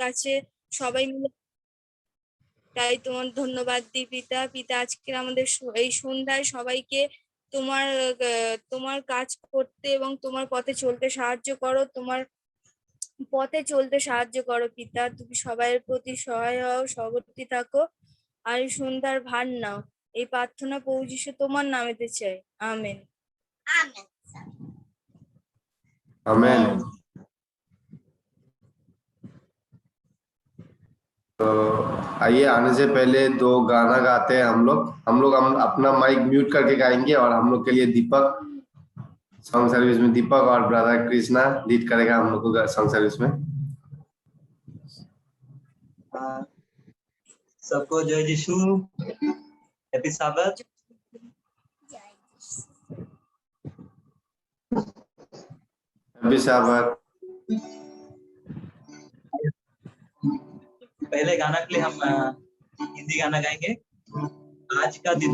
কাছে সবাই মিলে, তাই তোমার ধন্যবাদ দিই পিতা। পিতা আজকের আমাদের এই সন্ধ্যায় সবাইকে তোমার তোমার কাজ করতে এবং তোমার পথে চলতে সাহায্য করো, তোমার পথে চলতে সাহায্য করো পিতা। তুমি সবাইয়ের প্রতি সহায় হও, সহবর্তী থাকো, আর এই সন্ধ্যার ভার নাও। এই প্রার্থনা প্রভু যিশু তোমার নামেতে চাই, আমেন। आमेन। तो आइए, आने से पहले 2 गाना गाते हैं हम अपना माइक म्यूट करके गाएंगे, और हम लोग के लिए दीपक सॉन्ग सर्विस में, दीपक और ब्रदर कृष्णा लीड करेगा हम लोग को सॉन्ग सर्विस में। सबको जय यीशु, हैप्पी साबत। हैप्पी साबत। पहले गाना के लिए हम हिंदी गाना गाएंगे, आज का दिन।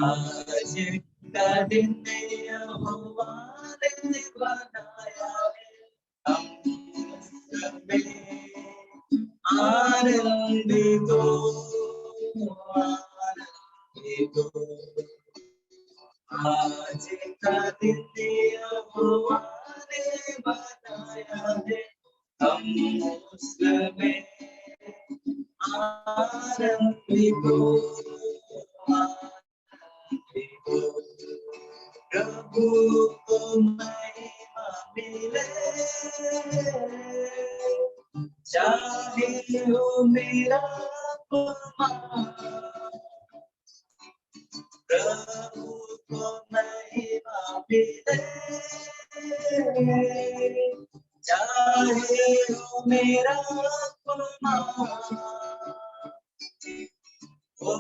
आज का दिन यहोवा ने बनाया है, हम उसमें आनंदित हो, आनंदित हो। आज का दिन यहोवा ने बनाया है, हम उसमें आनंदित हो, प्रभु को महिमा मिले, चाहे हो मेरा प्रभु को महिमा मिले, चाहे हो मेरा वो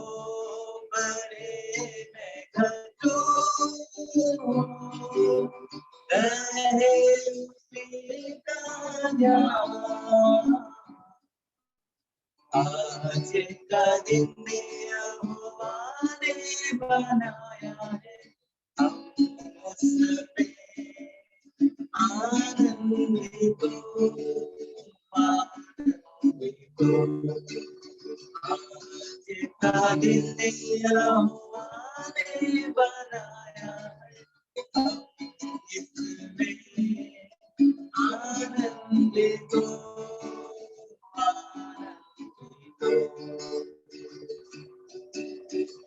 बड़े में घटू रहे उसी का ध्यान। आज का दिन यहोवा ने बनाया है, हम उसमें आनंदित हो, आनंदित हो। आज का दिन यहोवा ने बनाया है, हम इसमें आनंदित हो,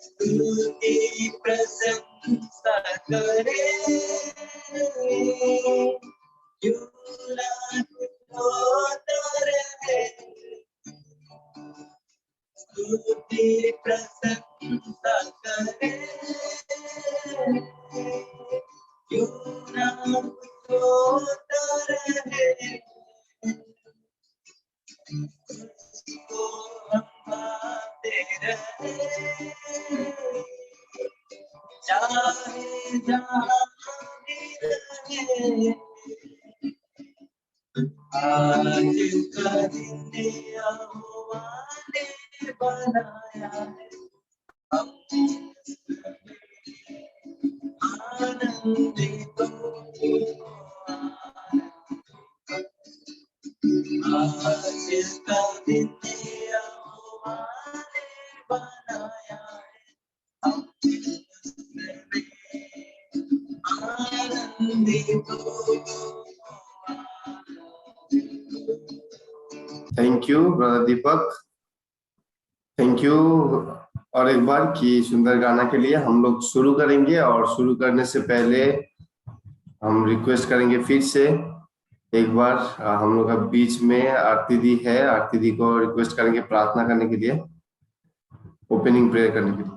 स्तुति प्रशंसा करे, स्तुति प्रशंसा करे, क्यों ना होता रहे, उसको हम पाते रहे, चाहे जहाँ भी रहे। आज का दिन यहोवा ने बनाया है, हम आनंदित हो, आज का दिन यहोवा ने बनाया है, हम आनंदित हो। Thank you brother Deepak, thank you. और एक बार कि सुंदर गाना के लिए हम लोग शुरू करेंगे, और शुरू करने से पहले हम रिक्वेस्ट करेंगे फिर से एक बार, हम लोग का बीच में आरती दी है, आरती दी को रिक्वेस्ट करेंगे प्रार्थना करने के लिए, ओपनिंग प्रेयर करने के लिए।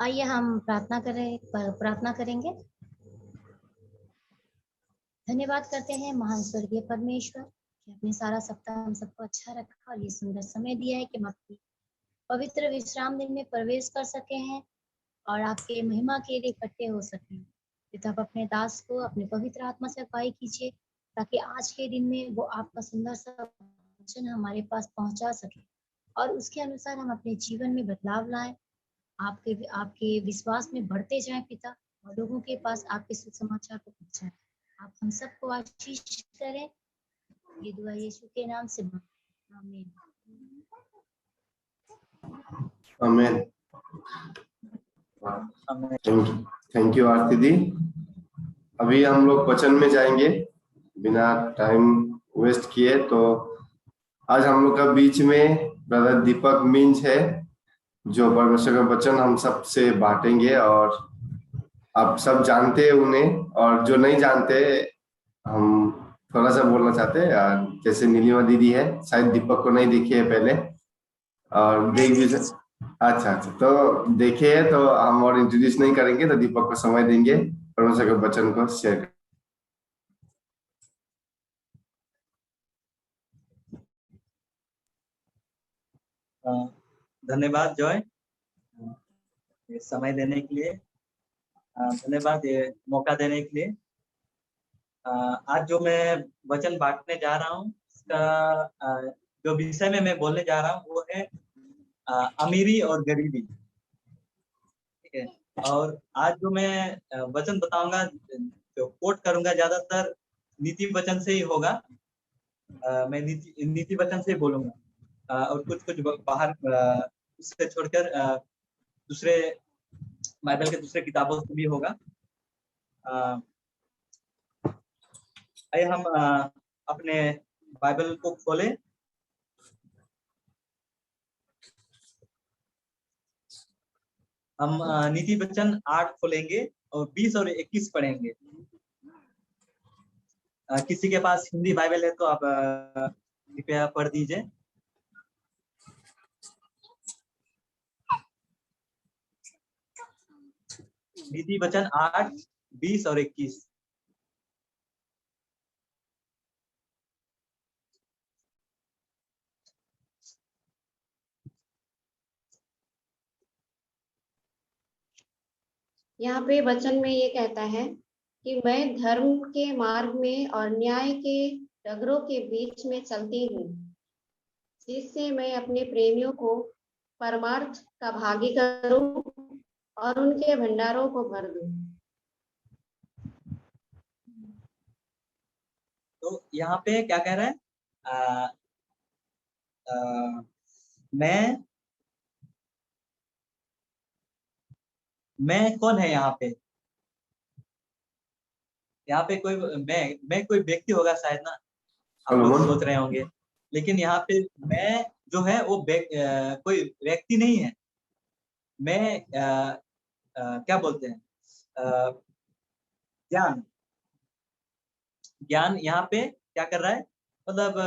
आइए हम प्रार्थना करेंगे। धन्यवाद करते हैं महान स्वर्गीय परमेश्वर कि आपने सारा सप्ताह हम सबको अच्छा रखा और ये सुंदर समय दिया है कि हम आपकी पवित्र विश्राम दिन में प्रवेश कर सके हैं और आपके महिमा के लिए इकट्ठे हो सके। पिता, आप अपने दास को अपने पवित्र आत्मा से अगुवाई कीजिए ताकि आज के दिन में वो आपका सुंदर सा वचन हमारे पास पहुंचा सके। और उसके अनुसार हम अपने जीवन में बदलाव लाएं, आपके आपके विश्वास में बढ़ते जाएं पिता, और लोगों के पास आपके सुसमाचार को पहुंचाएं। आप हम सबको आशीष करें, ये दुआ यीशु के नाम से मांगते हैं। आमीन। आमीन। हमें थैंक यू आरती दी। अभी हम लोग वचन में जाएंगे बिना टाइम वेस्ट किए। तो आज हम लोग का बीच में ब्रदर दीपक मीन्स है, जो परमेश्वर का वचन हम सब से बांटेंगे। और आप सब जानते हैं उन्हें, और जो नहीं जानते हम थोड़ा सा बोलना चाहते हैं। जैसे नीलिमा दीदी है, शायद दीपक को नहीं देखी है पहले, और देख भी अच्छा, तो देखिए, तो हम और इंट्रोड्यूस नहीं करेंगे, तो दीपक को समय देंगे परमेश्वर के वचन को शेयर। धन्यवाद जॉय, ये समय देने के लिए। धन्यवाद ये मौका देने के लिए। आज जो मैं वचन बांटने जा रहा हूँ, इसका जो विषय में मैं बोलने जा रहा हूँ वो है अमीरी और गरीबी। ठीक है। और आज जो मैं वचन बताऊंगा, जो कोट करूंगा, ज्यादातर नीति वचन से ही होगा। मैं नीति वचन से ही बोलूंगा, और कुछ बाहर उससे छोड़कर दूसरे बाइबल के दूसरे किताबों से भी होगा। आइए हम अपने बाइबल को खोलें। हम नीति वचन 8 खोलेंगे और 20 और 21 पढ़ेंगे। किसी के पास हिंदी बाइबल है तो आप कृपया पढ़ दीजिए। नीति वचन 8, 20 और 21। यहाँ पे वचन में ये कहता है कि मैं धर्म के मार्ग में और न्याय के डगरों के बीच में चलती हूँ, जिससे मैं अपने प्रेमियों को परमार्थ का भागी करूं और उनके भंडारों को भर दूं। तो यहाँ पे क्या कह रहा है? मैं कौन है यहाँ पे? यहाँ पे कोई मैं कोई व्यक्ति होगा शायद ना, आप लोग सोच रहे होंगे। लेकिन यहाँ पे मैं जो है वो कोई व्यक्ति नहीं है। मैं क्या बोलते हैं, ज्ञान यहाँ पे क्या कर रहा है, मतलब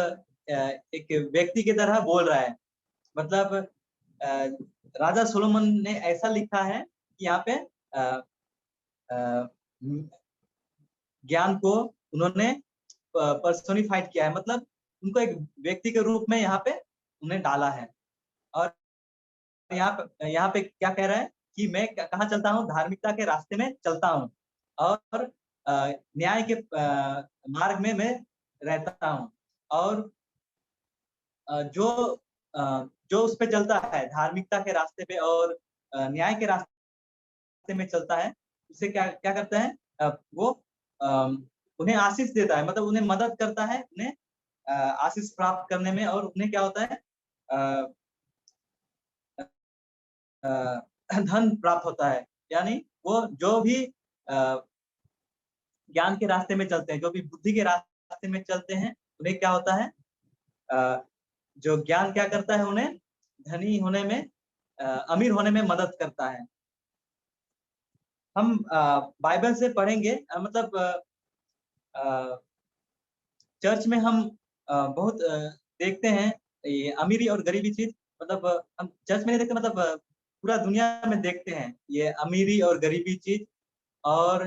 एक व्यक्ति की तरह बोल रहा है। मतलब राजा सोलोमन ने ऐसा लिखा है कि यहाँ पे ज्ञान को उन्होंने पर्सोनिफाइड किया है, मतलब उनको एक व्यक्ति के रूप में यहाँ पे उन्हें डाला है। और यहाँ पे क्या कह रहा है कि मैं कहाँ चलता हूँ? धार्मिकता के रास्ते में चलता हूँ और न्याय के मार्ग में मैं रहता हूँ। और जो उस पे चलता है, धार्मिकता के रास्ते पे और न्याय के रास्ते में चलता है, उसे क्या करता है? वो उन्हें आशीष देता है, मतलब उन्हें मदद करता है, उन्हें आशीष प्राप्त करने में। और उन्हें क्या होता है? धन प्राप्त होता है। यानी वो जो भी ज्ञान के रास्ते में चलते हैं, जो भी बुद्धि के रास्ते में चलते हैं, उन्हें क्या होता है? जो ज्ञान क्या करता है? उन्हें धनी होने में, अमीर होने में मदद करता है। हम बाइबल से पढ़ेंगे, मतलब चर्च में हम बहुत देखते हैं ये अमीरी और गरीबी चीज। मतलब हम चर्च में नहीं देखते, मतलब पूरा दुनिया में देखते हैं ये अमीरी और गरीबी चीज। और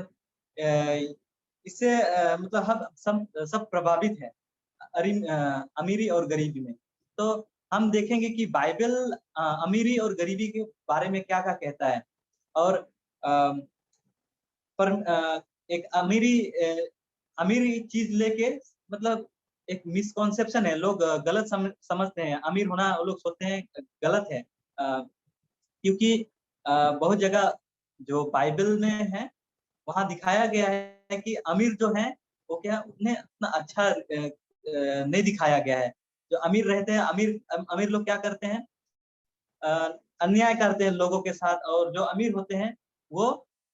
इससे मतलब हम सब प्रभावित है अमीरी और गरीबी में। तो हम देखेंगे कि बाइबल अमीरी और गरीबी के बारे में क्या क्या कहता है। और पर एक अमीरी चीज लेके, मतलब एक मिसकॉन्सेप्शन है, लोग गलत समझते हैं, अमीर होना वो लोग सोचते हैं गलत है। क्योंकि बहुत जगह जो बाइबल में है वहां दिखाया गया है कि अमीर जो है वो क्या उन्हें उतना अच्छा नहीं दिखाया गया है। जो अमीर रहते हैं, अमीर लोग क्या करते हैं, अन्याय करते हैं लोगों के साथ, और जो अमीर होते हैं वो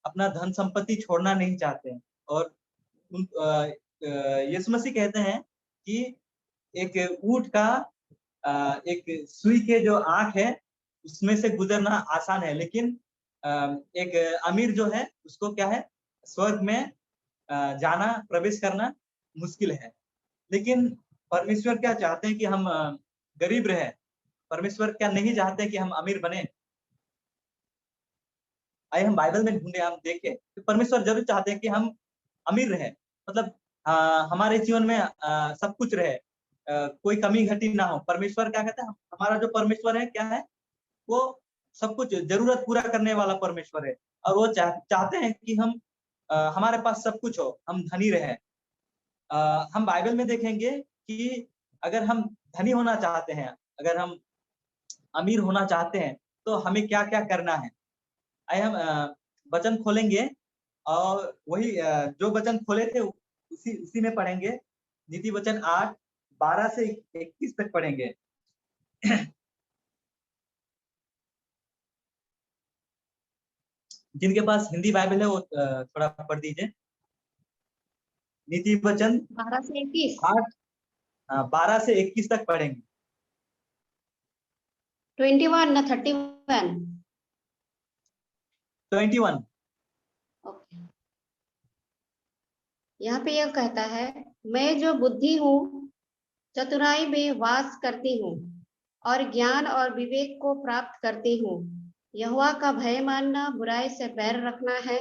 अपना धन संपत्ति छोड़ना नहीं चाहते हैं। और यीशु मसीह कहते हैं कि एक ऊंट का एक सुई के जो आंख है उसमें से गुजरना आसान है, लेकिन एक अमीर जो है उसको क्या है, स्वर्ग में जाना, प्रवेश करना मुश्किल है। लेकिन परमेश्वर क्या चाहते हैं कि हम गरीब रहे। परमेश्वर क्या नहीं चाहते कि हम अमीर बने। आइए हम बाइबल में ढूंढे, हम देखें तो परमेश्वर जरूर चाहते हैं कि हम अमीर रहे, मतलब हमारे जीवन में सब कुछ रहे, कोई कमी घटी ना हो। परमेश्वर क्या कहते हैं, हमारा जो परमेश्वर है क्या है, वो सब कुछ जरूरत पूरा करने वाला परमेश्वर है। और वो चाहते हैं कि हम हमारे पास सब कुछ हो, हम धनी रहे। हम बाइबल में देखेंगे कि अगर हम धनी होना चाहते हैं, अगर हम अमीर होना चाहते हैं तो हमें क्या क्या करना है। आइए हम वचन खोलेंगे और वही जो वचन खोले थे उसी में पढ़ेंगे। नीति वचन 8:12 से 21 तक पढ़ेंगे। जिनके पास हिंदी बाइबल है वो थोड़ा पढ़ दीजिए। नीति वचन 12 से 21, 12 से 21 तक पढ़ेंगे। 21 ना 31? 21। ओके। यहाँ पे यह कहता है, मैं जो बुद्धि हूँ चतुराई में वास करती हूँ और ज्ञान और विवेक को प्राप्त करती हूँ। यहोवा का भय मानना, बुराई से बैर रखना है,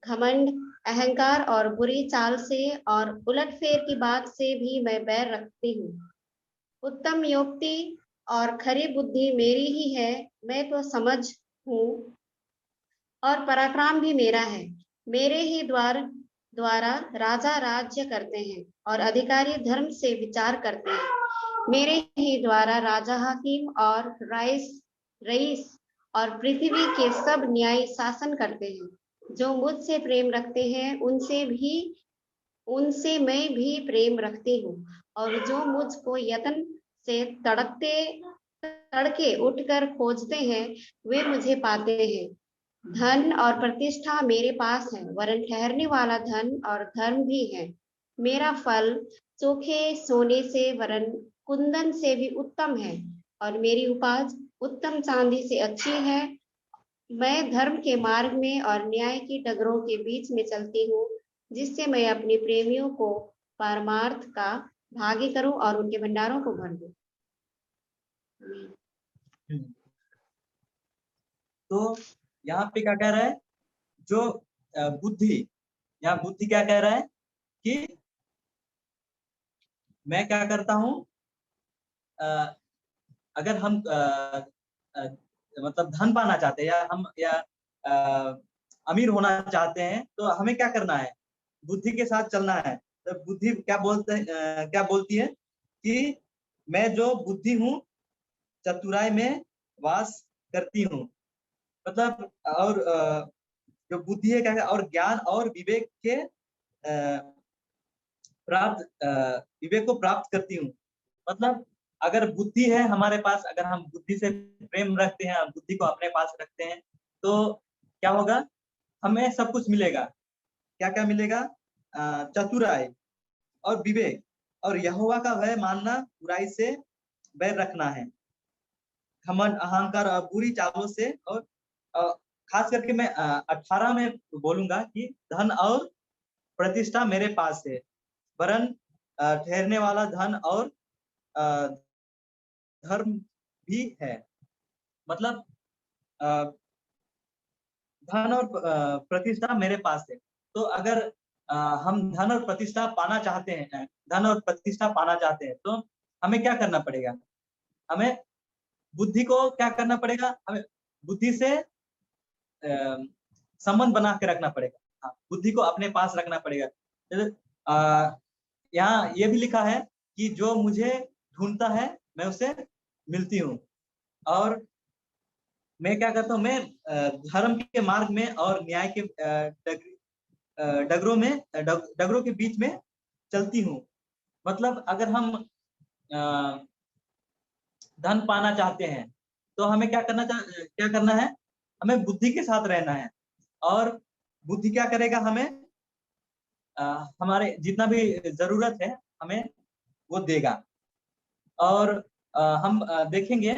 घमंड, अहंकार और बुरी चाल से और उलटफेर की बात से भी मैं बैर रखती हूँ। उत्तम युक्ति और खरी बुद्धि मेरी ही है, मैं तो समझ हूँ और पराक्रम भी मेरा है। मेरे ही द्वारा राजा राज्य करते हैं और अधिकारी धर्म से विचार करते हैं। मेरे ही द्वारा राजा, हाकिम और रईस और पृथ्वी के सब न्यायी शासन करते हैं। जो मुझसे प्रेम रखते हैं उनसे मैं भी प्रेम रखती हूँ, और जो मुझको यत्न से तड़के उठकर खोजते हैं वे मुझे पाते हैं। धन और प्रतिष्ठा मेरे पास है, वरन ठहरने वाला धन और धर्म भी है। मेरा फल सूखे सोने से वरन कुंदन से भी उत्तम है, और मेरी उपज उत्तम चांदी से अच्छी है। मैं धर्म के मार्ग में और न्याय की डगरों के बीच में चलती हूँ, जिससे मैं अपने प्रेमियों को पारमार्थ का भागी करूं और उनके भंडारों को भर दूं। तो यहाँ पे क्या कह रहा है, जो बुद्धि, यहाँ बुद्धि क्या कह रहा है कि मैं क्या करता हूँ, अगर हम मतलब धन पाना चाहते हैं या अमीर होना चाहते हैं तो हमें क्या करना है, बुद्धि के साथ चलना है। तो बुद्धि क्या बोलती है कि मैं जो बुद्धि हूँ चतुराई में वास करती हूँ। मतलब और जो बुद्धि है क्या है, और ज्ञान और विवेक के विवेक को प्राप्त करती हूँ। मतलब अगर बुद्धि है हमारे पास, अगर हम बुद्धि से प्रेम रखते हैं, बुद्धि को अपने पास रखते हैं, तो क्या होगा, हमें सब कुछ मिलेगा। क्या क्या मिलेगा, चतुराई और विवेक और यहोवा का भय मानना, बुराई से बैर रखना है, घमंड, अहंकार और बुरी चालों से। और खास करके मैं 18 में बोलूंगा कि धन और प्रतिष्ठा मेरे पास है, वरन ठहरने वाला धन और धर्म भी है। मतलब धन और प्रतिष्ठा मेरे पास है। तो अगर हम धन और प्रतिष्ठा पाना चाहते हैं तो हमें क्या करना पड़ेगा, हमें बुद्धि को क्या करना पड़ेगा, हमें बुद्धि से संबंध बना के रखना पड़ेगा। हाँ, बुद्धि को अपने पास रखना पड़ेगा। यहाँ ये भी लिखा है कि जो मुझे ढूंढता है मैं उसे मिलती हूँ। और मैं क्या करता हूँ, मैं धर्म के मार्ग में और न्याय के डगरों के बीच में चलती हूँ। मतलब अगर हम धन पाना चाहते हैं तो हमें क्या करना है, हमें बुद्धि के साथ रहना है। और बुद्धि क्या करेगा, हमें हमारे जितना भी जरूरत है हमें वो देगा। और हम देखेंगे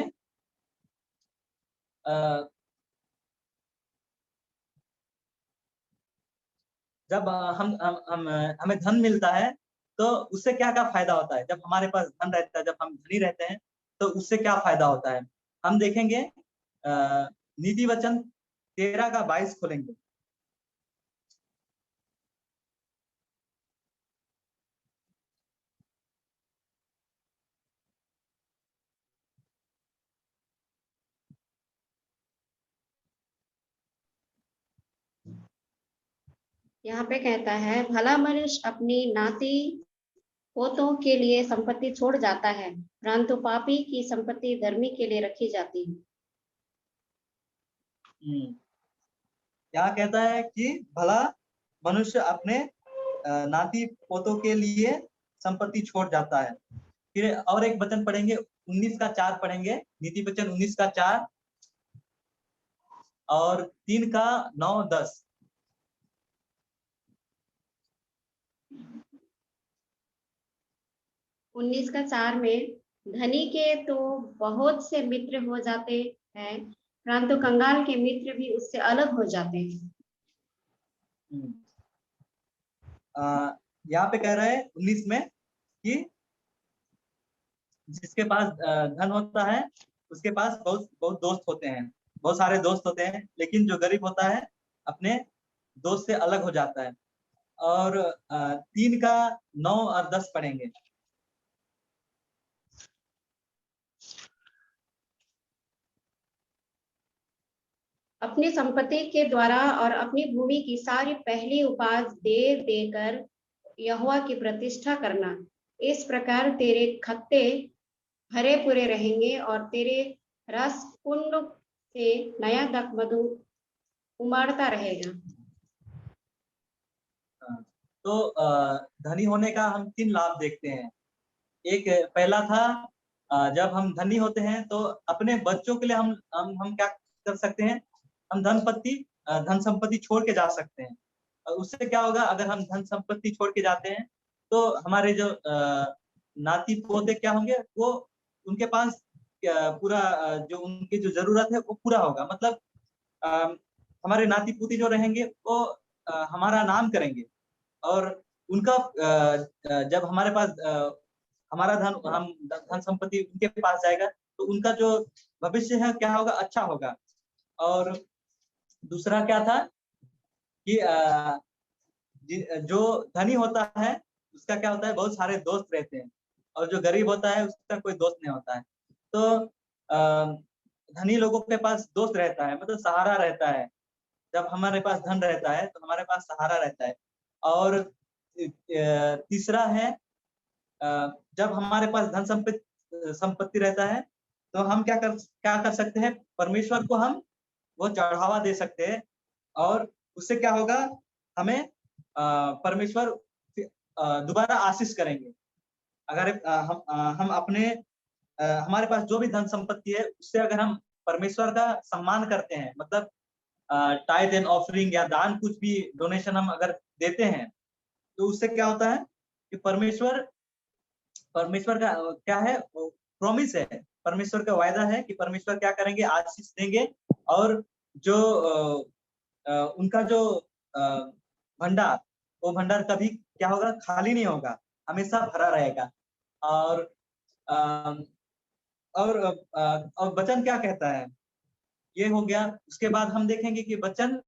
जब हमें धन मिलता है तो उससे क्या क्या फायदा होता है। जब हमारे पास धन रहता है, जब हम धनी रहते हैं तो उससे क्या फायदा होता है, हम देखेंगे। नीति वचन 13 का 22 खोलेंगे। यहाँ पे कहता है, भला मनुष्य अपनी नाती पोतों के लिए संपत्ति छोड़ जाता है, परंतु पापी की संपत्ति धर्मी के लिए रखी जाती है। क्या कहता है कि भला मनुष्य अपने नाती पोतों के लिए संपत्ति छोड़ जाता है। फिर और एक वचन पढ़ेंगे, 19 का 4 पढ़ेंगे, नीति वचन 19 का 4 और 3 का 9 10। उन्नीस का 4 में, धनी के तो बहुत से मित्र हो जाते हैं, परंतु कंगाल के मित्र भी उससे अलग हो जाते हैं। यहाँ पे कह रहा है 19 में कि जिसके पास धन होता है उसके पास बहुत बहुत दोस्त होते हैं, बहुत सारे दोस्त होते हैं, लेकिन जो गरीब होता है अपने दोस्त से अलग हो जाता है। और 3 का 9 और 10 पढ़ेंगे। अपनी संपत्ति के द्वारा और अपनी भूमि की सारी पहली उपज दे देकर यहोवा की प्रतिष्ठा करना, इस प्रकार तेरे खत्ते भरे पूरे रहेंगे और तेरे रस कुंड से नया दक मधु उमड़ता रहेगा। तो धनी होने का हम 3 लाभ देखते हैं। एक पहला था, जब हम धनी होते हैं तो अपने बच्चों के लिए हम क्या कर सकते हैं, हम धन संपत्ति छोड़ के जा सकते हैं। और उससे क्या होगा, अगर हम धन संपत्ति छोड़ के जाते हैं तो हमारे जो नाती पोते क्या होंगे, वो उनके पास पूरा जो उनकी जो जरूरत है वो पूरा होगा। मतलब हमारे नाती पोती जो रहेंगे वो हमारा नाम करेंगे। और उनका जब हमारे पास हमारा धन संपत्ति उनके पास जाएगा तो उनका जो भविष्य है क्या होगा, अच्छा होगा। और दूसरा क्या था कि जो धनी होता है उसका क्या होता है, बहुत सारे दोस्त रहते हैं, और जो गरीब होता है उसका कोई दोस्त नहीं होता है। तो धनी लोगों के पास दोस्त रहता है, मतलब सहारा रहता है। जब हमारे पास धन रहता है तो हमारे पास सहारा रहता है। और तीसरा है, जब हमारे पास धन संपत्ति रहता है तो हम क्या कर सकते हैं, परमेश्वर को हम वो चढ़ावा दे सकते हैं। और उससे क्या होगा, हमें परमेश्वर दोबारा आशीष करेंगे। अगर हम अपने हमारे पास जो भी धन संपत्ति है उससे अगर हम परमेश्वर का सम्मान करते हैं, मतलब टाइथ एंड ऑफरिंग या दान, कुछ भी डोनेशन हम अगर देते हैं, तो उससे क्या होता है कि परमेश्वर का क्या है, प्रॉमिस है, परमेश्वर का वायदा है कि परमेश्वर क्या करेंगे, आशीष देंगे। और जो उनका जो भंडार, वो भंडार कभी क्या होगा, खाली नहीं होगा, हमेशा भरा रहेगा। और और वचन क्या कहता है, ये हो गया। उसके बाद हम देखेंगे कि वचन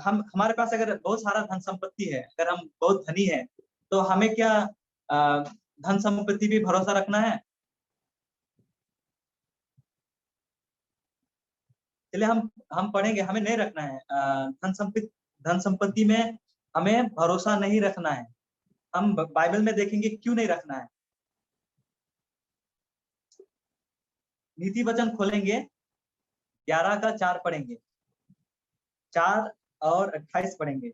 हम हमारे पास अगर बहुत सारा धन संपत्ति है, अगर हम बहुत धनी है, तो हमें क्या धन संपत्ति भी भरोसा रखना है। चलिए हम पढ़ेंगे, हमें नहीं रखना है धन संपत्ति में हमें भरोसा नहीं रखना है। हम बाइबल में देखेंगे क्यों नहीं रखना है। नीति वचन खोलेंगे, 11 का 4 पढ़ेंगे, 4 और 28 पढ़ेंगे।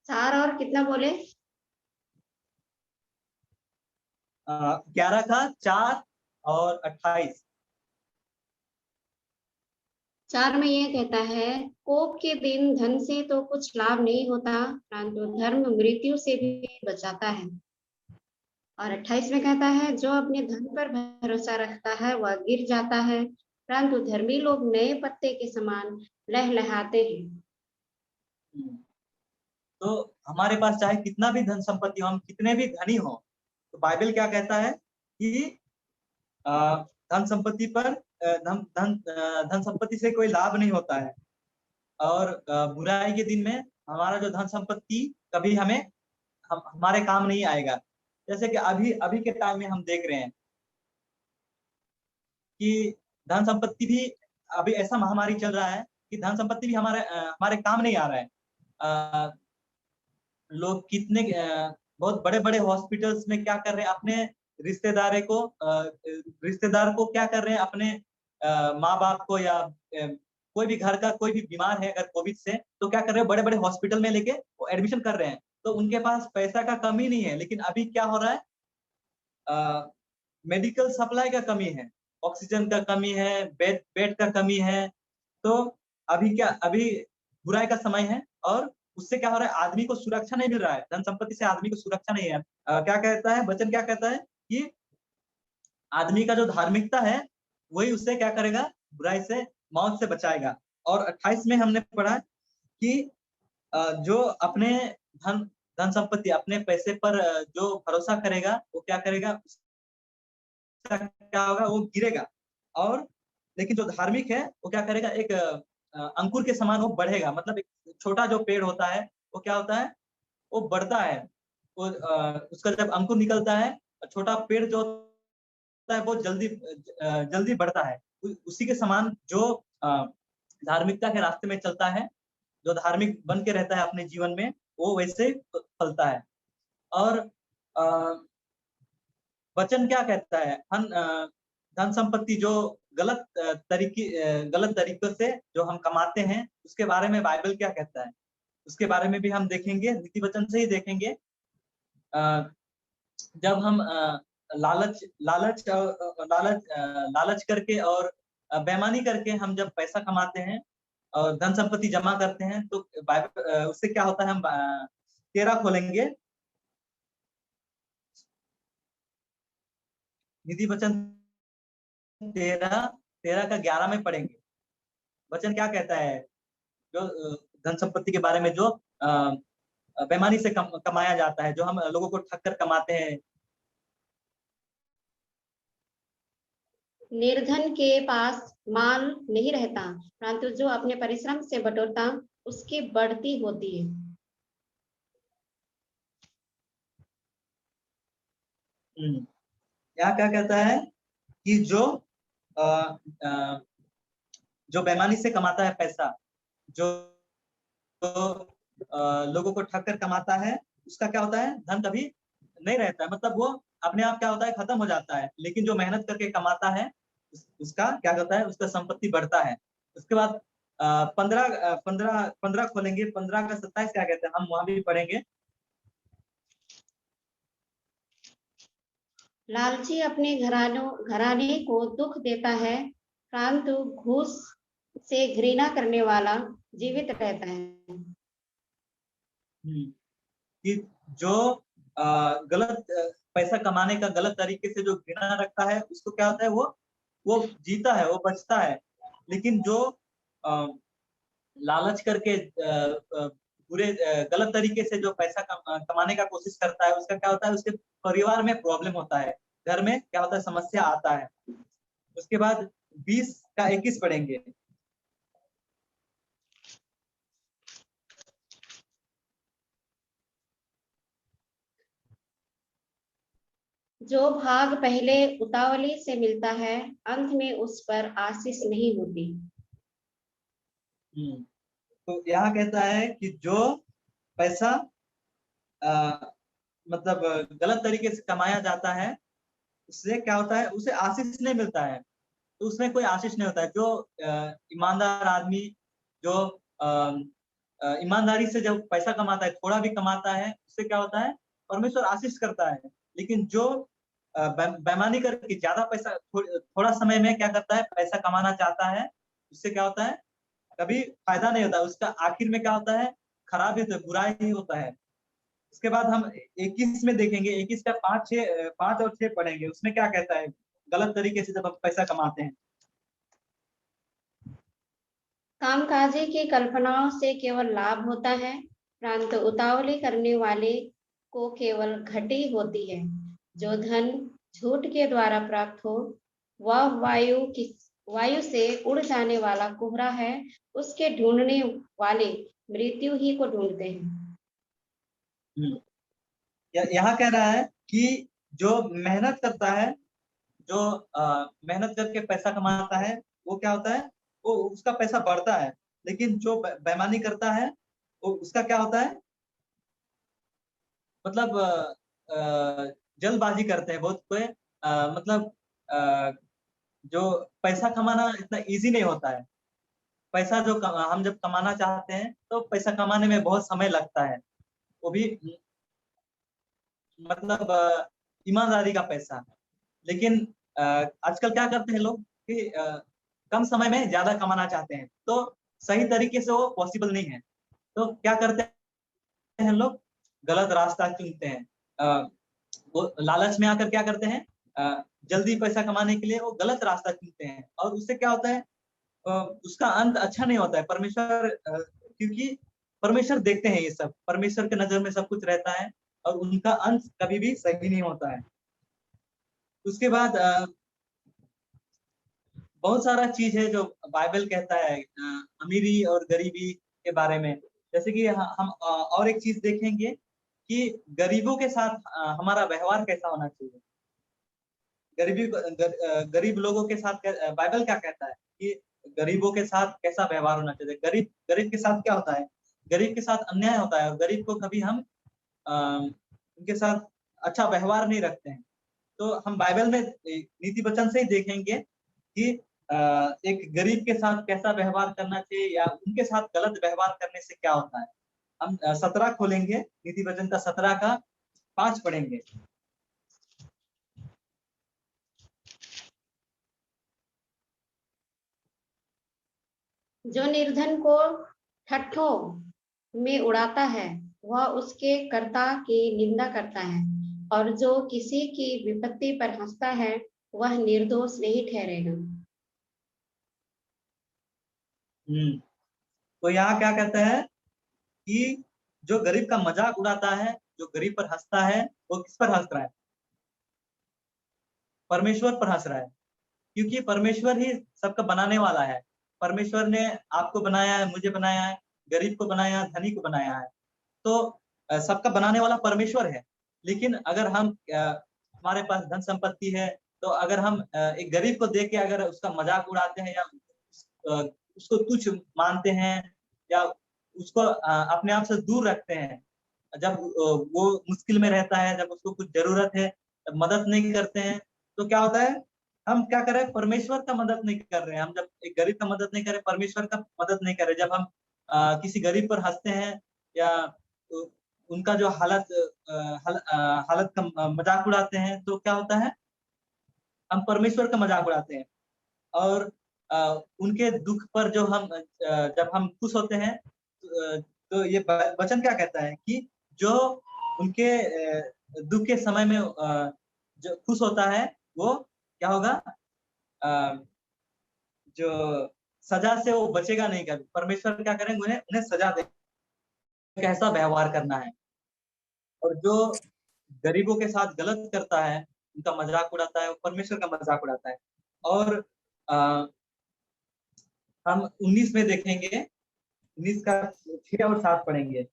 चार और कितना बोले? 11 का 4 और 28। 4 में यह कहता है, कोप के दिन धन से तो कुछ लाभ नहीं होता, परंतु धर्म मृत्यु से भी बचाता है। और 28 में कहता है, जो अपने धन पर भरोसा रखता है वह गिर जाता है, परंतु धर्मी लोग नए पत्ते के समान लहलहाते हैं। तो हमारे पास चाहे कितना भी धन संपत्ति हो, हम कितने भी धनी हो, तो बाइबल क्या कहता है कि धन संपत्ति पर धन संपत्ति से कोई लाभ नहीं होता है, और बुराई के दिन में हमारा जो धन संपत्ति कभी हमारे काम नहीं आएगा। जैसे कि अभी के टाइम में हम देख रहे हैं कि धन संपत्ति भी, अभी ऐसा महामारी चल रहा है कि धन संपत्ति भी हमारे काम नहीं आ रहा है। लोग कितने बहुत बड़े बड़े हॉस्पिटल्स में क्या कर रहे हैं, अपने रिश्तेदार को क्या कर रहे हैं, अपने माँ बाप को या कोई भी घर का कोई भी बीमार है अगर कोविड से, तो क्या कर रहे हैं, बड़े बड़े हॉस्पिटल में लेके वो एडमिशन कर रहे हैं। तो उनके पास पैसा का कमी नहीं है, लेकिन अभी क्या हो रहा है, मेडिकल सप्लाई का कमी है, ऑक्सीजन का कमी है, बेड का कमी है। तो अभी बुराई का समय है, और उससे क्या हो रहा है, आदमी को सुरक्षा नहीं मिल रहा है, धन संपत्ति से आदमी को सुरक्षा नहीं है। क्या कहता है वचन, क्या कहता है कि आदमी का जो धार्मिकता है वही उससे क्या करेगा, बुराई से, मौत से बचाएगा। और 28 में हमने पढ़ा कि जो अपने धन संपत्ति, अपने पैसे पर जो भरोसा करेगा वो क्या करेगा, क्या होगा, वो गिरेगा। और लेकिन जो धार्मिक है वो क्या करेगा, एक अंकुर के समान वो बढ़ेगा। मतलब एक छोटा जो पेड़ होता है वो क्या होता है, वो बढ़ता है, वो उसका जब अंकुर निकलता है, छोटा पेड़ जो होता है वो जल्दी बढ़ता है। उसी के समान जो धार्मिकता के रास्ते में चलता है, जो धार्मिक बन के रहता है अपने जीवन में, वो वैसे फलता है। और वचन क्या कहता है, धन संपत्ति जो गलत तरीकों से जो हम कमाते हैं, उसके बारे में बाइबल क्या कहता है, उसके बारे में भी हम देखेंगे, नीति वचन से ही देखेंगे। जब हम लालच करके और बेईमानी करके हम जब पैसा कमाते हैं और धन संपत्ति जमा करते हैं, तो बाइबल उससे क्या होता है, हम 13 खोलेंगे, नीति वचन 13 का 11 में पढ़ेंगे। वचन क्या कहता है, जो धन संपत्ति के बारे में, जो बेईमानी से कमाया जाता है, जो हम लोगों को ठग कर कमाते हैं। निर्धन के पास माल नहीं रहता, परंतु जो अपने परिश्रम से बटोरता उसकी बढ़ती होती है। यहाँ क्या कहता है कि जो बेईमानी से कमाता है पैसा, जो लोगों को ठग कर कमाता है, उसका क्या होता है, धन कभी नहीं रहता है। मतलब वो अपने आप क्या होता है, खत्म हो जाता है। लेकिन जो मेहनत करके कमाता है, उसका क्या होता है, उसका संपत्ति बढ़ता है। उसके बाद 15 खोलेंगे, 15 का 27 क्या कहते हैं, हम वहां भी पढ़ेंगे। लालची अपने घराने को दुख देता है, परंतु घूस से घृणा करने वाला जीवित रहता है। कि जो गलत पैसा कमाने का गलत तरीके से जो घृणा रखता है, उसको क्या होता है, वो जीता है, वो बचता है। लेकिन जो लालच करके पूरे गलत तरीके से जो पैसा कमाने का कोशिश करता है, उसका क्या होता है, उसके परिवार में प्रॉब्लम होता है, घर में क्या होता है, समस्या आता है। उसके बाद 20 का 21 पढ़ेंगे। जो भाग पहले उतावली से मिलता है, अंत में उस पर आशीष नहीं होती। तो यहाँ कहता है कि जो पैसा मतलब गलत तरीके से कमाया जाता है, उससे क्या होता है, उसे आशीष नहीं मिलता है। तो उसमें कोई आशीष नहीं होता है। जो ईमानदार आदमी जो ईमानदारी से जब पैसा कमाता है, थोड़ा भी कमाता है, उससे क्या होता है, परमेश्वर आशीष करता है। लेकिन जो बेईमानी करके ज्यादा पैसा थोड़ा समय में क्या करता है, पैसा कमाना चाहता है, उससे क्या होता है, कभी फायदा नहीं होता। उसका आखिर में क्या होता है, खराब ही होता है, बुरा ही होता है। उसके बाद हम 21 में देखेंगे, 21 का 5 और 6 पढ़ेंगे। उसमें क्या कहता है, गलत तरीके से जब हम पैसा कमाते हैं। कामकाजी की कल्पनाओं से केवल लाभ होता है, परंतु उतावली करने वाले को केवल घटी होती है। जो धन झूठ के द्वारा प्राप्त हो, वह वायु से उड़ जाने वाला कोहरा है। उसके ढूंढने वाले मृत्यु ही को ढूंढते हैं। यहाँ कह रहा है कि जो मेहनत करता है, जो मेहनत करके पैसा कमाता है, वो क्या होता है, वो उसका पैसा बढ़ता है। लेकिन जो बेईमानी करता है, वो उसका क्या होता है, मतलब जल्दबाजी करते हैं बहुत कोई। मतलब जो पैसा कमाना इतना इजी नहीं होता है। पैसा जो हम जब कमाना चाहते हैं, तो पैसा कमाने में बहुत समय लगता है, वो भी मतलब ईमानदारी का पैसा। लेकिन आजकल क्या करते हैं लोग कि कम समय में ज्यादा कमाना चाहते हैं, तो सही तरीके से वो पॉसिबल नहीं है। तो क्या करते हैं लोग, गलत रास्ता चुनते हैं। वो लालच में आकर क्या करते हैं, जल्दी पैसा कमाने के लिए वो गलत रास्ता चुनते हैं, और उससे क्या होता है, उसका अंत अच्छा नहीं होता है। परमेश्वर क्योंकि परमेश्वर देखते हैं ये सब, परमेश्वर के नजर में सब कुछ रहता है, और उनका अंत कभी भी सही नहीं होता है। उसके बाद बहुत सारा चीज है जो बाइबल कहता है अमीरी और गरीबी के बारे में। जैसे कि हम और एक चीज देखेंगे कि गरीबों के साथ हमारा व्यवहार कैसा होना चाहिए। गरीब लोगों के साथ बाइबल क्या कहता है कि गरीबों के साथ कैसा व्यवहार होना चाहिए। गरीब गरीब के साथ क्या होता है, गरीब के साथ अन्याय होता है, और गरीब को कभी हम उनके साथ अच्छा व्यवहार नहीं रखते हैं। तो हम बाइबल में नीति वचन से ही देखेंगे कि एक गरीब के साथ कैसा व्यवहार करना चाहिए, या उनके साथ गलत व्यवहार करने से क्या होता है। हम 17 खोलेंगे, नीति वचन का 17 का 5 पढ़ेंगे। जो निर्धन को ठट्ठों में उड़ाता है, वह उसके कर्ता की निंदा करता है, और जो किसी की विपत्ति पर हंसता है, वह निर्दोष नहीं ठहरेगा। तो यहाँ क्या कहता है कि जो गरीब का मजाक उड़ाता है, जो गरीब पर हंसता है, वो किस पर हंस रहा है, परमेश्वर पर हंस रहा है। क्योंकि परमेश्वर ही सबका बनाने वाला है। परमेश्वर ने आपको बनाया है, मुझे बनाया है, गरीब को बनाया है, धनी को बनाया है। तो सबका बनाने वाला परमेश्वर है। लेकिन अगर हम हमारे पास धन संपत्ति है, तो अगर हम एक गरीब को देख के अगर उसका मजाक उड़ाते हैं, या उसको तुच्छ मानते हैं, या उसको अपने आप से दूर रखते हैं, जब वो मुश्किल में रहता है, जब उसको कुछ जरूरत है, तब मदद नहीं करते हैं, तो क्या होता है, हम क्या कर रहे हैं, परमेश्वर का मदद नहीं कर रहे हैं। हम जब एक गरीब का मदद नहीं कर रहे, परमेश्वर का मदद नहीं कर रहे। जब हम किसी गरीब पर हंसते हैं, या उनका जो हालत का मजाक उड़ाते हैं, तो क्या होता है, हम परमेश्वर का मजाक उड़ाते हैं। और उनके दुख पर जो हम जब हम खुश होते हैं, तो ये वचन क्या कहता है कि जो उनके दुख के समय में जो खुश होता है, वो क्या होगा, जो सजा से वो बचेगा नहीं। कभी परमेश्वर क्या करेंगे, उन्हें उन्हें सजा देंगे। कैसा व्यवहार करना है। और जो गरीबों के साथ गलत करता है, उनका मजाक उड़ाता है, वो परमेश्वर का मजाक उड़ाता है। और हम 19 में देखेंगे, 19 का 6 और 7 पढ़ेंगे।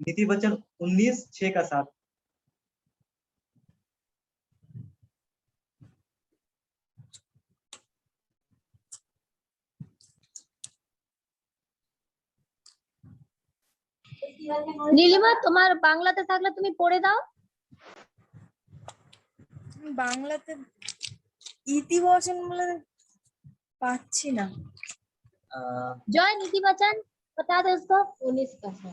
नीति वचन 19:6 का 7। নীলিমা, তোমার বাংলাতে থাকলে তুমি পড়ে দাও। বাংলাতে ইতিবচন বলে পাচ্ছি না। जॉय नीति वचन बता दो उसको। 19 का है।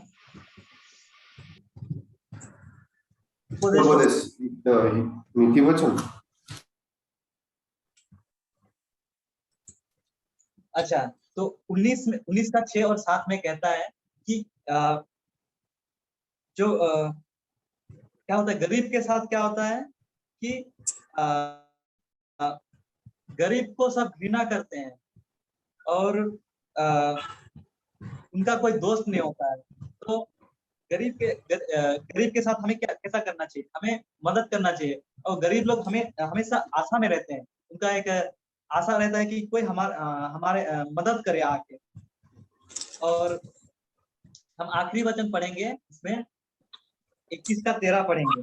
उपदेश नीति वचन। अच्छा, तो 19 का 6 और 7 में कहता है कि जो क्या होता है, गरीब के साथ क्या होता है कि गरीब को सब घृणा करते हैं और उनका कोई दोस्त नहीं होता है। तो गरीब के साथ हमें कैसा करना चाहिए, हमें मदद करना चाहिए। और गरीब लोग हमें हमेशा आशा में रहते हैं, उनका एक आशा रहता है कि कोई हमारे मदद करे आके। और हम आखिरी वचन पढ़ेंगे, इसमें 21 का 13 पढ़ेंगे।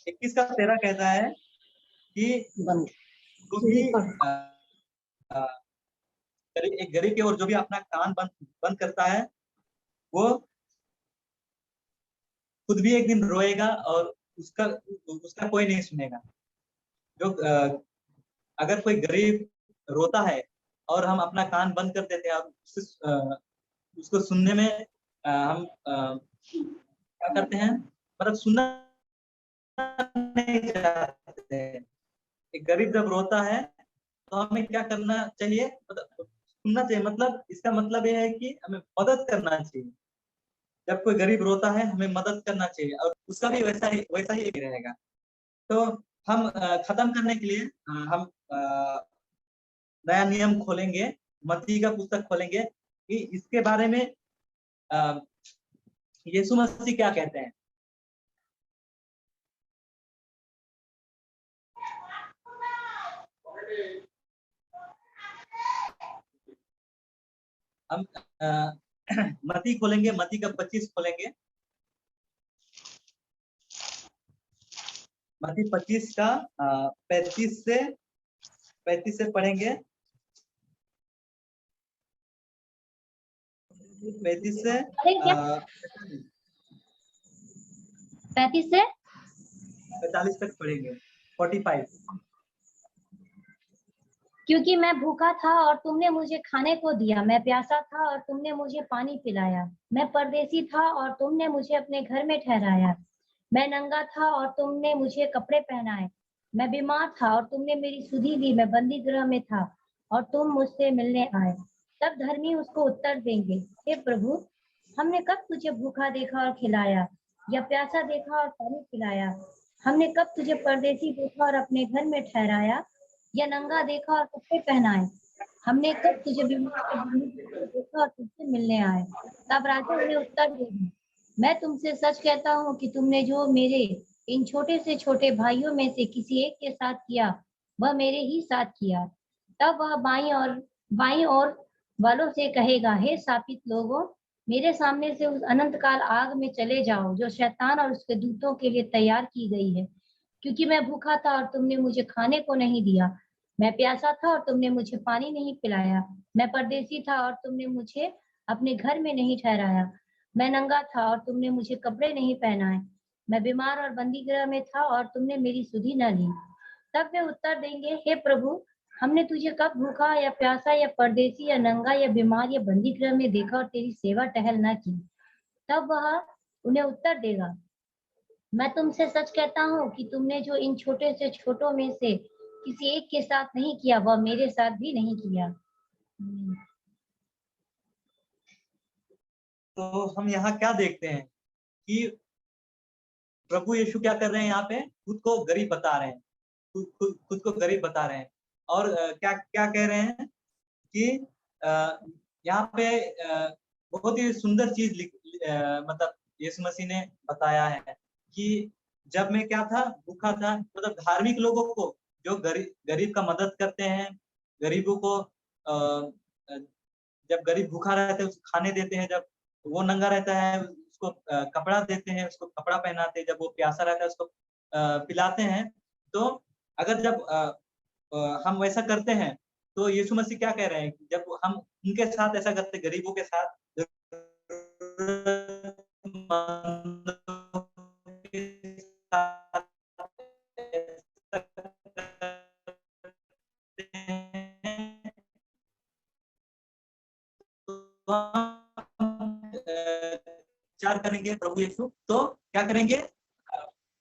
21 का 13 कहता है कि एक गरीब की ओर जो भी अपना कान बंद करता है वो खुद भी एक दिन रोएगा और उसका कोई नहीं सुनेगा। जो अगर कोई गरीब रोता है और हम अपना कान बंद कर देते हैं और उसको सुनने में हम क्या करते हैं, मतलब सुनना नहीं चाहते। एक गरीब जब रोता है तो हमें क्या करना चाहिए, मतलब सुनना चाहिए। मतलब इसका मतलब यह है कि हमें मदद करना चाहिए। जब कोई गरीब रोता है हमें मदद करना चाहिए और उसका भी वैसा ही रहेगा। तो हम खत्म करने के लिए हम नया नियम खोलेंगे, मत्ती का पुस्तक खोलेंगे कि इसके बारे में यीशु मसीह क्या कहते हैं। हम मत्ती खोलेंगे, मत्ती का 25 खोलेंगे। मत्ती 25 का 35 से पढ़ेंगे। 35 से 45 तक पढ़ेंगे। 45। क्योंकि मैं भूखा था और तुमने मुझे खाने को दिया, मैं प्यासा था और तुमने मुझे पानी पिलाया, मैं परदेसी था और तुमने मुझे अपने घर में ठहराया, मैं नंगा था और तुमने मुझे कपड़े पहनाए, मैं बीमार था और तुमने मेरी सुधि ली, मैं बंदी गृह में था और तुम मुझसे मिलने आए। तब धर्मी उसको उत्तर देंगे, हे प्रभु, हमने कब तुझे भूखा देखा और खिलाया, या प्यासा देखा और पानी पिलाया? हमने कब तुझे परदेसी देखा और अपने घर में ठहराया, या नंगा देखा और कपड़े पहनाए? हमने कब तुझे बीमार देखा और तुझसे मिलने आए? तब राजा उन्हें उत्तर देगा, मैं तुमसे सच कहता हूँ कि तुमने जो मेरे इन छोटे से छोटे भाइयों में से किसी एक के साथ किया, वह मेरे ही साथ किया। तब वह बाईं ओर वालों से कहेगा, हे शापित लोगों, मेरे सामने से उस अनंत काल आग में चले जाओ जो शैतान और उसके दूतों के लिए तैयार की गई है। क्योंकि मैं भूखा था और तुमने मुझे खाने को नहीं दिया, मैं प्यासा था और तुमने मुझे पानी नहीं पिलाया, मैं परदेसी था और तुमने मुझे अपने घर में नहीं ठहराया, मैं नंगा था और तुमने मुझे कपड़े नहीं पहनाए, मैं बीमार और बंदी गृह में था और तुमने मेरी सुधि न ली। तब वे उत्तर देंगे, हे प्रभु, हमने तुझे कब भूखा या प्यासा या परदेसी या नंगा या बीमार या बंदी गृह में देखा और तेरी सेवा टहल न की? तब वह उन्हें उत्तर देगा, मैं तुमसे सच कहता हूँ कि तुमने जो इन छोटे से छोटों में से किसी एक के साथ नहीं किया, वह मेरे साथ भी नहीं किया। तो हम यहाँ क्या देखते हैं कि प्रभु यीशु क्या कर रहे हैं, यहाँ पे खुद को गरीब बता रहे हैं, खुद को गरीब बता रहे हैं। और क्या कह रहे हैं कि यहाँ पे बहुत ही सुंदर चीज मतलब यीशु मसीह ने बताया है कि जब मैं क्या था, भूखा था, मतलब धार्मिक लोगों को जो गरीब का मदद करते हैं, गरीबों को जब गरीब भूखा रहता है उसको खाने देते हैं, जब वो नंगा रहता है उसको कपड़ा देते हैं, उसको कपड़ा पहनाते हैं, जब वो प्यासा रहता है उसको पिलाते हैं। तो अगर जब हम वैसा करते हैं तो यीशु मसीह क्या कह रहे हैं, जब हम उनके साथ ऐसा करते, गरीबों के साथ विचार करेंगे प्रभु यीशु, तो क्या करेंगे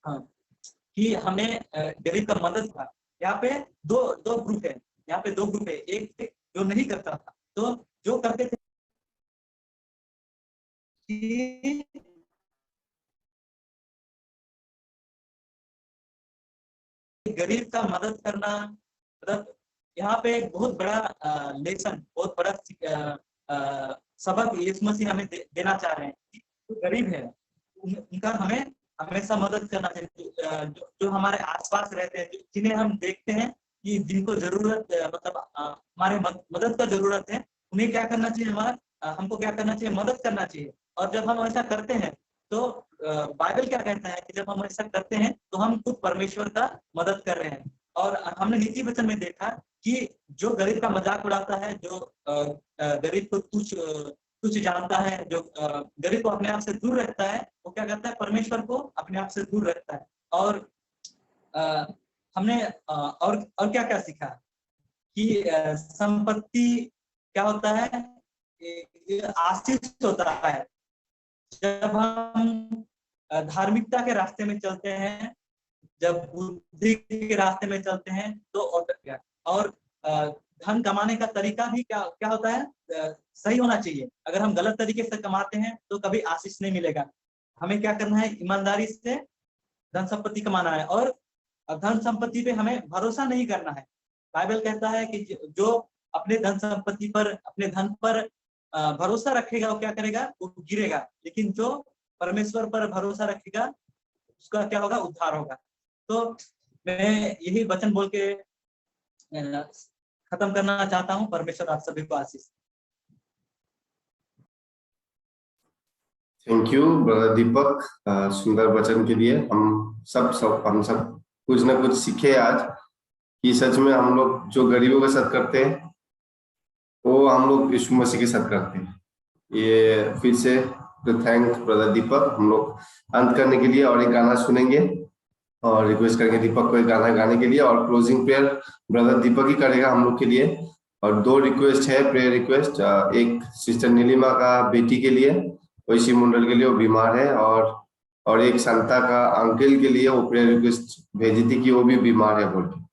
कि हमें गरीब का मदद था। यहाँ पे दो ग्रुप है, यहाँ पे 2 ग्रुप है। एक जो नहीं करता था, तो जो करते थे गरीब का मदद करना, मतलब यहाँ पे एक बहुत बड़ा लेसन, बहुत बड़ा सबक यीशु मसीह हमें देना चाह रहे हैं। जो गरीब है उनका हमें हमेशा मदद करना चाहिए। जो हमारे आसपास रहते हैं, जिन्हें हम देखते हैं कि जिनको जरूरत मतलब हमारे मदद का जरूरत है, उन्हें क्या करना चाहिए, हमको क्या करना चाहिए, मदद करना चाहिए। और जब हम ऐसा करते हैं तो बाइबल क्या कहता है कि जब हम ऐसा करते हैं तो हम खुद परमेश्वर का मदद कर रहे हैं। और हमने नीति वचन में देखा कि जो गरीब का मजाक उड़ाता है, जो गरीब को तुच्छ जानता है, जो गरीब को अपने आप से दूर रखता है, वो क्या करता है, परमेश्वर को अपने आप से दूर रखता है। और हमने और क्या क्या सीखा कि संपत्ति क्या होता है, आशीष होता है। जब हम धार्मिकता के रास्ते में चलते हैं, जब बुद्धि के रास्ते में चलते हैं, तो और धन कमाने का तरीका भी क्या होता है, सही होना चाहिए। अगर हम गलत तरीके से कमाते हैं तो कभी आशीष नहीं मिलेगा। हमें क्या करना है, ईमानदारी से धन संपत्ति कमाना है, और धन संपत्ति पे हमें भरोसा नहीं करना है। बाइबल कहता है कि जो अपने धन संपत्ति पर, अपने धन पर भरोसा रखेगा वो क्या करेगा, वो गिरेगा। लेकिन जो परमेश्वर पर भरोसा रखेगा उसका क्या होगा, उद्धार होगा। तो मैं यही वचन बोल के खत्म करना चाहता हूँ। परमेश्वर आप सभी को आशीष। थैंक यू ब्रदर दीपक, सुंदर वचन के लिए। हम सब कुछ ना कुछ सीखे आज कि सच में हम लोग जो गरीबों के साथ करते हैं वो हम लोग यीशु मसीह के साथ करते हैं। ये फिर से थैंक ब्रदर दीपक। हम लोग अंत करने के लिए और एक गाना सुनेंगे और रिक्वेस्ट करेंगे दीपक को एक गाना गाने के लिए, और क्लोजिंग प्रेयर ब्रदर दीपक ही करेगा हम लोग के लिए। और 2 रिक्वेस्ट है, प्रेयर रिक्वेस्ट। एक सिस्टर नीलिमा का बेटी के लिए, वैशी मंडल के लिए, वो बीमार है, और एक संता का अंकल के लिए वो प्रेयर रिक्वेस्ट भेजी थी कि वो भी बीमार है बोल के।